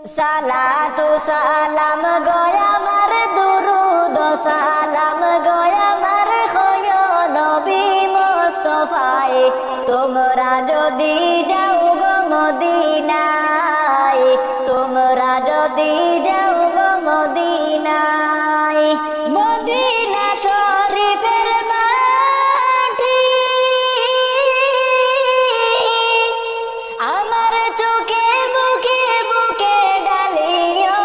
সালাতু সালাম গয়া আমার দুরুদ সালাম গয়া আমার হয় নবী মুস্তাফায়ে তোমরা যদি যাও গো মদিনায় তোমরা যদি যাও গো মদিনায় মদিনা শরীফের মাটি আমার চোখে মুখে বুকে ডালিও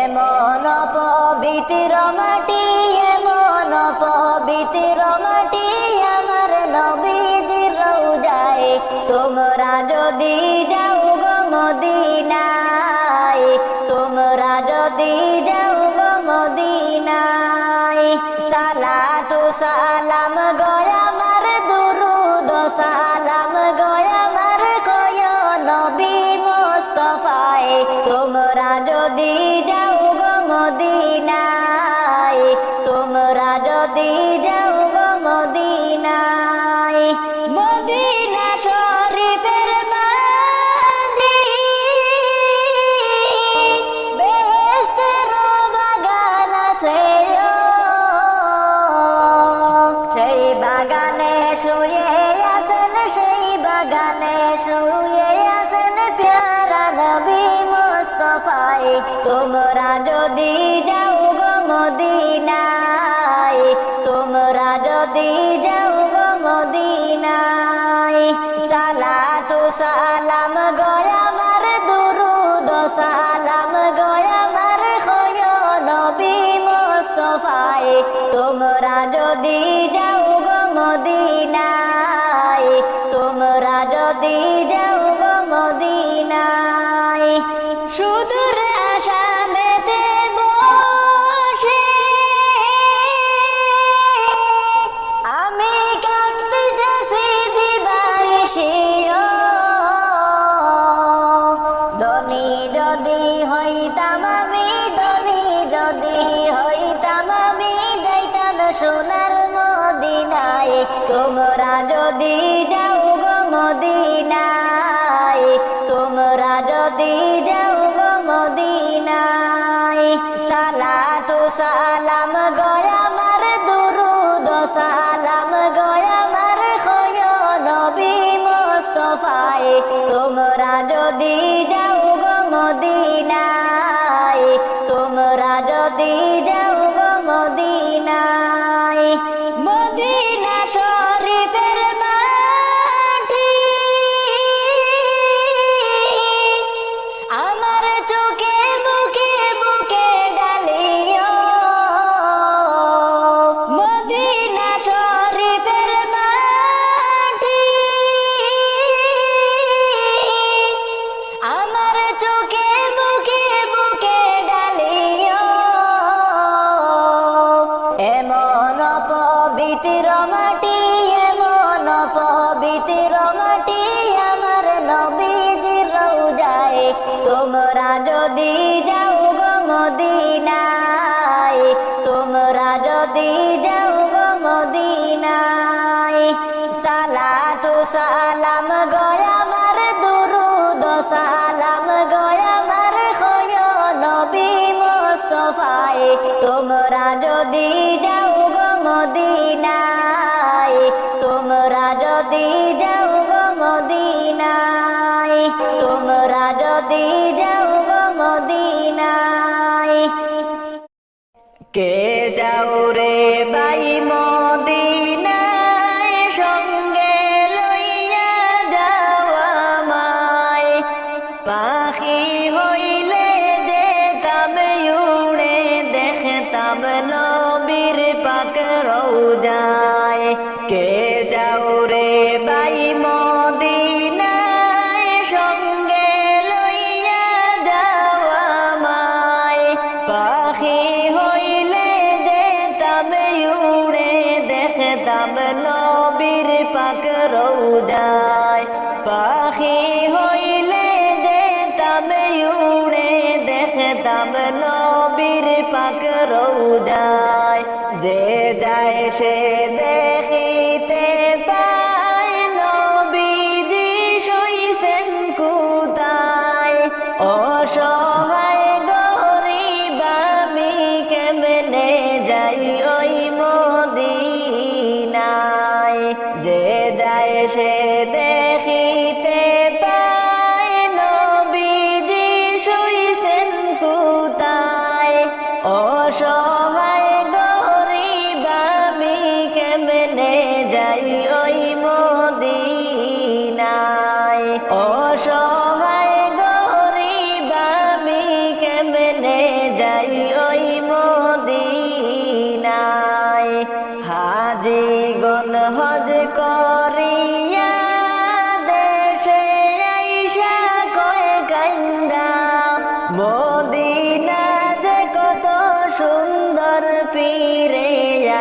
এমন পবিত্র মাটি এমন পবিত্র মাটি আমার নবীজির রওজায় তোমরা যদি যাও গো মদিনায় তোমরা যদি যাও গো মদিনায় সালাতু সালাম গয়া আমার দুরুদ সালাম গয়া আমার কয় নবী মুস্তাফায়ে তোমরা যদি যাও গো মদিনায় তোমরা যদি যাও গো মদিনায় মদিনা শরীফের মাটি বেহেশতের বাগান আছে সেই বাগানে শুয়ে আছেন সেই বাগানে শুয়ে আছেন প্যারা নবী মুস্তাফায়ে তোমরা যদি যাও গো মদিনায় তোমরা যদি যাও গো মদিনায় সালাতু সালাম গয়া আমার দুরুদ সালাম গয়া আমার হয় নবী মুস্তাফায়ে তোমরা যদি যাও গো মদিনায় তোমরা যদি যাও গো মদিনায় সুদূর আসামেতে বসে আমি কান্দিতেছি দিবানিশিও ধনী যদি হইতাম আমি ধনী যদি হইতাম আমি যাইতাম সোনার মদিনায় তোমরা যদি যাও গো মদিনায় তোমরা যদি যাও গো মদিনায় সালাতু সালাম গয়া আমার দুরুদ সালাম গয়া আমার হয় নবী মুস্তাফায়ে তোমরা যদি যাও গো মদিনায় তোমরা যদি যাও গো মদিনায় মদিনা শরীফের মাটি আমার চোখে মুখে বুকে ডালিও মদিনা শরীফের মাটি আমার চোখে মুখে বুকে ডালিও এমন পবিত্র মাটি এমন পবিত্র মাটি আমার নবীজির রওজায় তোমরা যদি যাও গো মদিনায় তোমরা যদি যাও গো মদিনায় সালাতু সালাম গয়া আমার দুরুদ সালাম গয়া আমার হয় নবী মুস্তাফায়ে তোমরা যদি যাও গো মদিনায় তোমরা যদি যাও গো মদিনায় তোমরা যদি যাও গো মদিনায় কে যাও রে ভাই মদিনায় সঙ্গে লইয়া যাওয়া মায় পাখি হইলে যেতাম উড়ে দেখতাম নবীর পাক রওজায় কে যাও রে ভাই মদিনায় সঙ্গে লইয়া যাওয়া মায় পাখি হইলে যেতাম উড়ে দেখতাম নবীর পাক রওজায় পাখি হইলে যেতাম উড়ে দেখতাম নবীর পাক রওজায় যে যায় সে দেখিতে পায় নবীজি শুইছেন কোথায় অসহায় গরিব আমি কেমনে যাই ওই মদিনায়, যে যায় সে দেখিতে পায় নবীজি শুইছেন কোথায়। অসহায় গরিব আমি কেমনে যাই ওই মদিনায়, অসহায় গরিব আমি কেমনে যাই ওই মদিনায়। হাজিগণ হজ করিয়া দেশে আইসা কয় কাইন্দা, মদিনা যে কত সুন্দর ফিরে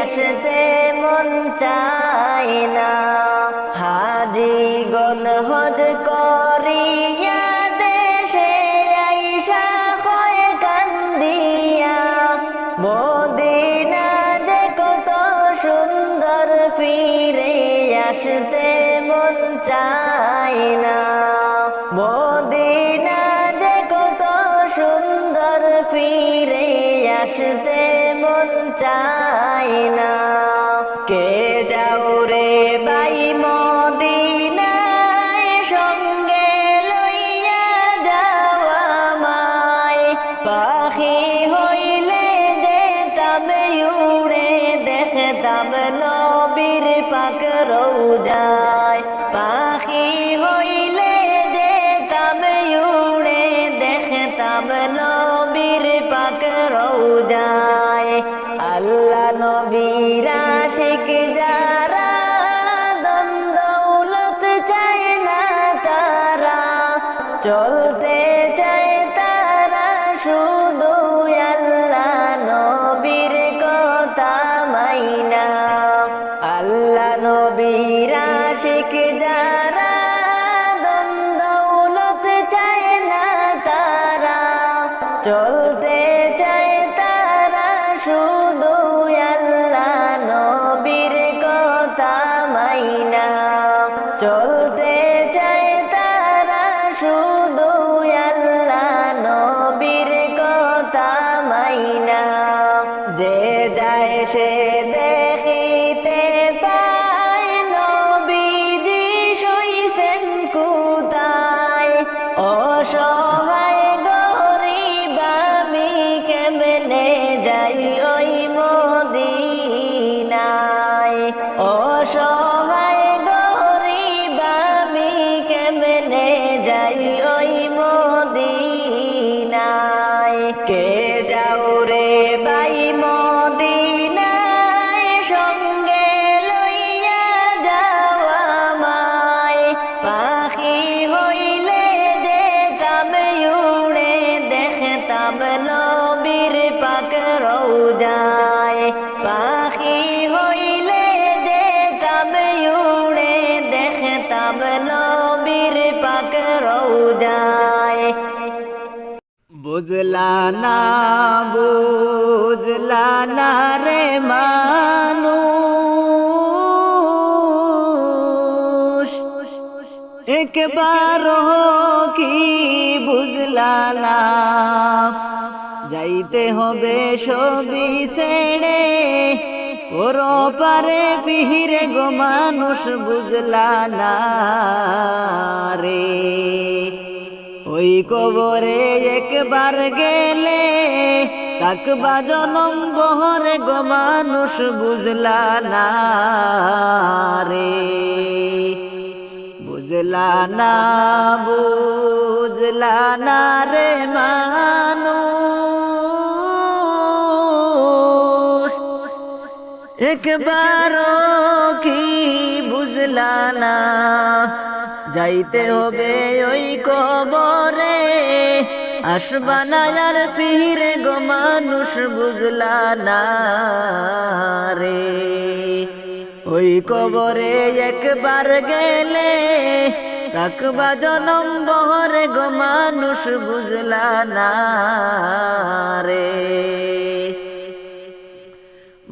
আসতে মন চায় না। হাজিগণ হজ করিয়া দেশে আইসা কয় কান্দিয়া, মদিনা যে কত সুন্দর ফিরে আসতে মন চায় না। মদিনা যে কত সুন্দর ফিরে আসতে মন চায় না। কে যাও রে ভাই মদিনায়, সঙ্গে লইয়া যাওয়া মায়, পাখি হইলে যেতাম উড়ে দেখতাম নবীর পাক রওজায়। পাখি হইলে যেতাম উড়ে দেখতাম নবীর পাক রওজায়। আল্লাহ নবীর আশিক যারা, ধন দৌলত চায় না তারা, চলতে চায় তারা শুধু আল্লাহ নবীর কথা মাইনা। আল্লাহ নবীর আশিক যারা, ধন দৌলত চায় না তারা, চলতে চায় তারা শুধু আল্লাহ নবীর কথা মাইনা। চলতে চায় তারা শুধু আল্লাহ নবীর কথা মাইনা। যে যায় সে দেখিতে পায় নবীজি শুইছেন কোথায়। অসহায় গরিব আমি কেমনে যাই ওই মদিনায়, অসহায় গরিব আমি কেমনে যাই ওই মদিনায়। কে যাও রে ভাই মদিনায়, সঙ্গে লইয়া যাওয়া মায়, পাখি হইলে যেতাম উড়ে দেখতাম নবীর পাক রওজায়। পাখি হইলে যেতাম উড়ে দেখতাম নবীর পাক রওজায়। বুঝলা না বুঝলা না রে মানুষ, একবার কি বুঝলা না, যাইতে হবে সবই ছেড়ে ওর পারে ফিরে গো মানুষ, বুঝলা না রে। ওই কবরে একবার গেলে তাকবা জনম বহরে গো মানুষ, বুঝলা না রে। বুঝলা না বুঝলা না রে মানুষ, একবার কি বুঝলা না, যাইতে হবে ওই কবরে, আসবা না আর ফিরে গো মানুষ, বুঝলা না রে। ওই কবরে একবার গেলে রাখবা জনম বহরে গো মানুষ, বুঝলা না রে।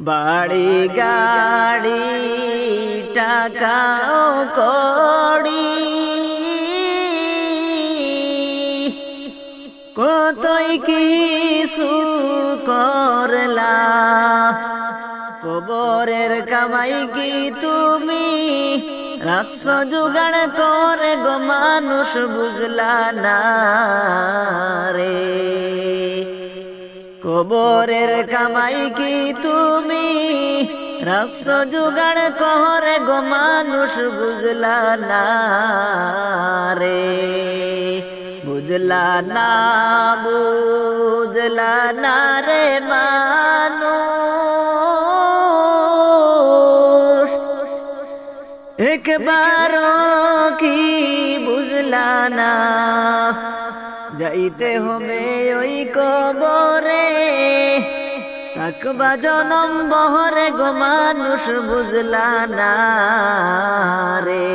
বাড়ি গাড়ি টাকা কড়ি কতই কিছু করলা, কবরের কামাই কি তুমি রাখছ জোগাড় করে গো মানুষ বুঝলা না রে। কবরের কামাই কি তুমি রাখছ জোগাড় করে গো মানুষ বুঝলা না রে। বুঝলা না, বুঝলা না রে মানুষ, একবারও কি বুঝলা না। যাইতে হবে ওই কবরে, থাকবা জনম বহরে গো মানুষ বুঝলা না রে।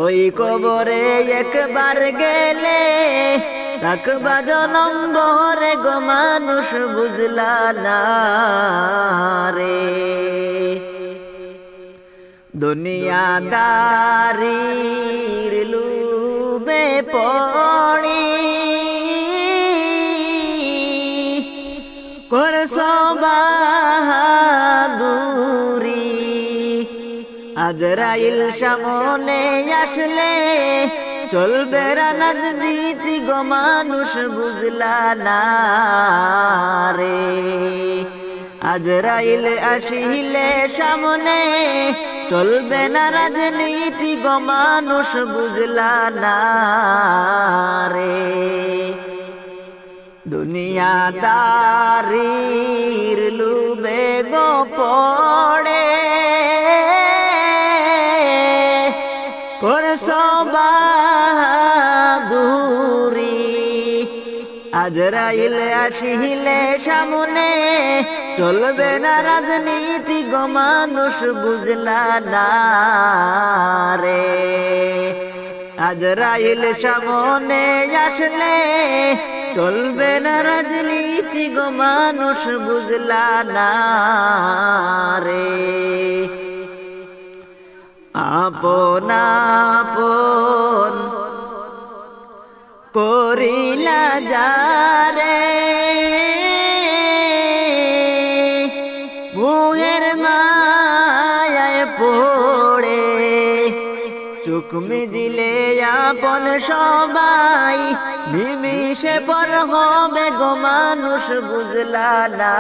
ওই কবরে একবার গেলে থাকবা জনম বহরে গো মানুষ বুঝলা না রে। দুনিয়াদারির লুবে পড়ি করছ বাহাদুরি, আজরাইল সামনে আসলে চলবে রাজনীতি গো মানুষ বুঝলা না রে। আজরাইল আসিলে সামনে চলবে না রাজনীতি গো মানুষ বুঝলা না রে। দুনিয়াদারির লুবে গো পড়ে করছ বাহাদুরি, আজরাইল আসিলে সামনে চলবে না রাজনীতি গো মানুষ বুঝলা না রে। আজরাইল সামনে আসলে চলবে না রাজনীতি গো মানুষ বুঝলা না রে। আপন আপন করিলা যারে, মুহের মায়ায় পড়ে চোখ মিজিলে আপন সবাই নিমিষে পর হবে গো মানুষ বুঝলা না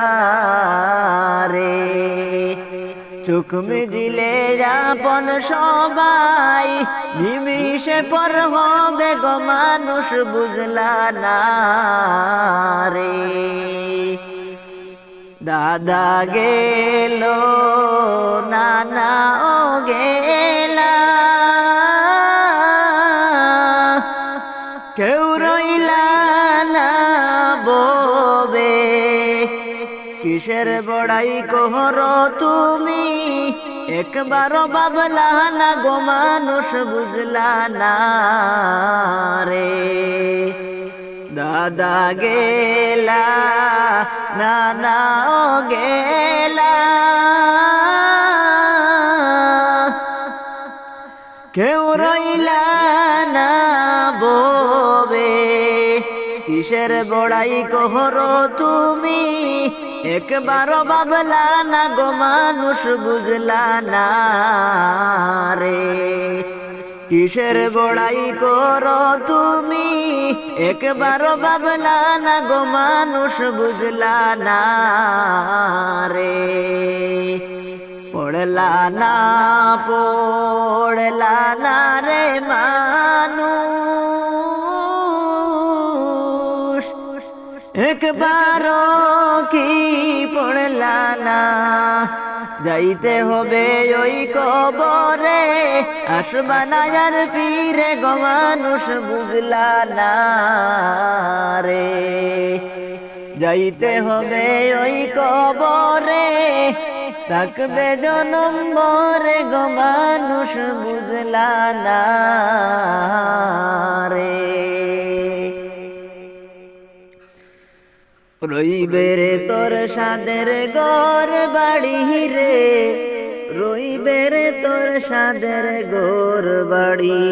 রে। চোখ মিজিলে আপন সবাই নিমিষে পর হবে গো মানুষ বুঝলা না রে। দাদা গেল, নানা ও গেলা, কেউ রইলা না ববে, কিসের বড়াই কহর তুমি একবারও ভাবলা না গো মানুষ বুঝলা না রে। দাদা গেলা, নানা ও গেলা, কেউ রইলা না ববে, কিসের বড়াই কহর তুমি একবারও ভাবলা না গো মানুষ বুঝলা না রে। কিসের বড়াই করো তুমি একবারও ভাবলা না গো মানুষ বুঝলা না রে। পড়লা না, পড়লা না রে মানুষ, একবারও কি পড়লা না। যাইতে হবে ওই কবরে, আসবা না আর ফিরে গো মানুষ বুঝলা না রে। যাইতে হবে ওই কবরে, থাকবে জনম ভরে গো মানুষ বুঝলা না রে। রইবে রে তোর সাদের ঘর বাড়ি রে, রইবে রে তোর সাদের ঘর বাড়ি।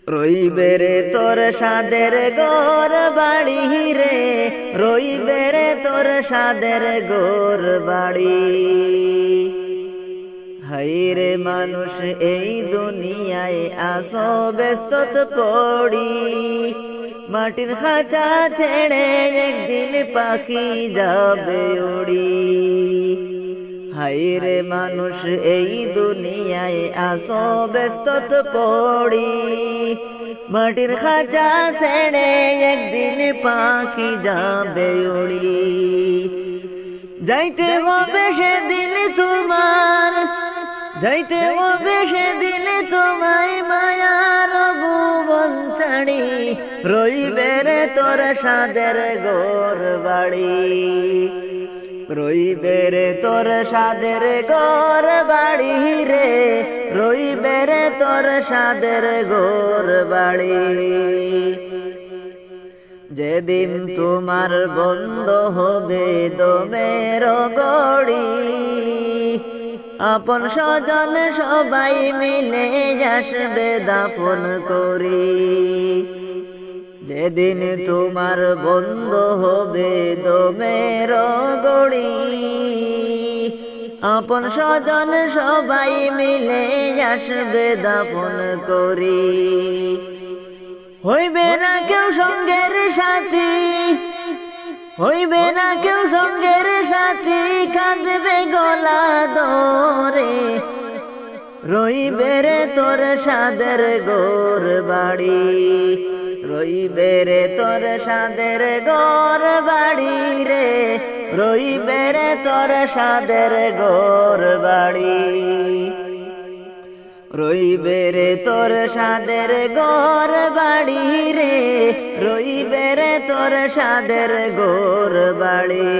রইবে রে তোর সাদের গোর বাড়ি রে, রইবে রে তোর সাদের গোর বাড়ি। হাইরে মানুষ এই দুনিয়ায় আসো ব্যস্তত পড়ি, মাটির খাঁচা ছেড়ে একদিন পাখি যাবে উড়ি। হাইরে মানুষ এই দুনিয়ায় আসো ব্যস্তত পড়ি, মাটির খাঁচা ছেড়ে একদিন পাখি যাবে উড়ি। যাইতে হবে সেদিন তোমার, যাইতে হবে সেদিন তোমায় মায়ার ভুবন ছাড়ি, রইবে রে তোর সাদের গোর বাড়ি, রইবে রে তোর সাদের গোর বাড়ি রে, রইবে রে তোর সাদের গোর বাড়ি। যেদিন তোমার বন্ধ হবে দমের গড়ি, আপন স্বজন সবাই মিলে আসবে দাফন করি। যেদিন তোমার বন্ধ হবে দমের গড়ি, আপন স্বজন সবাই মিলে আসবে দাফন করি। হইবে না কেউ সঙ্গের সাথী, হইবে না কেউ সঙ্গের সাথী, কাঁদবে গলা ধরে, রইবে রে তোর সাদের গোর বাড়ি, রইবে রে তোর সাদের গোর বাড়ি রে, রইবে রে তোর সাদের গোর বাড়ি। রইবে রে তোর সাদের গোর বাড়ি রে, রইবে রে তোর সাদের গোর বাড়ি।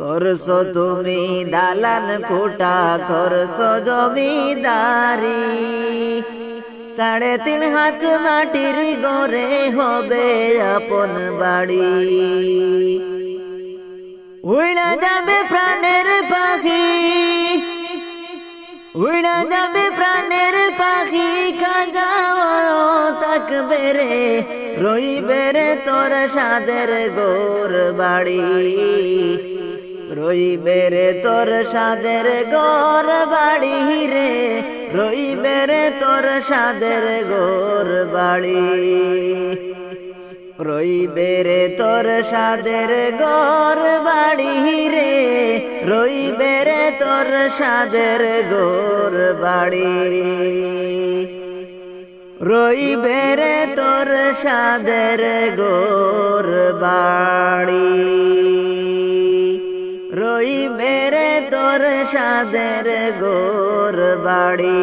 করছো তুমি দালান কোঠা, করছো জমিদারি, 3.5 হাত মাটির গড়ে হবে আপন বাড়ি। উড়া যাবে প্রাণের পাখি, উড়া যাবে প্রাণের পাখি, কাজাও থাকবে রে, রইবে রে তোর সাদের গোর বাড়ি, রইবে রে তোর সাদের গোর বাড়ি রে, রইবে রে তোর সাদের গোর বাড়ি। রইবে রে তোর সাদের গোর বাড়ি রে, রইবে রে তোর সাদের গোর বাড়ি, রইবে রে তোর সাদের গোর বাড়ি, রইবে রে তোর সাদের গোর বাড়ি।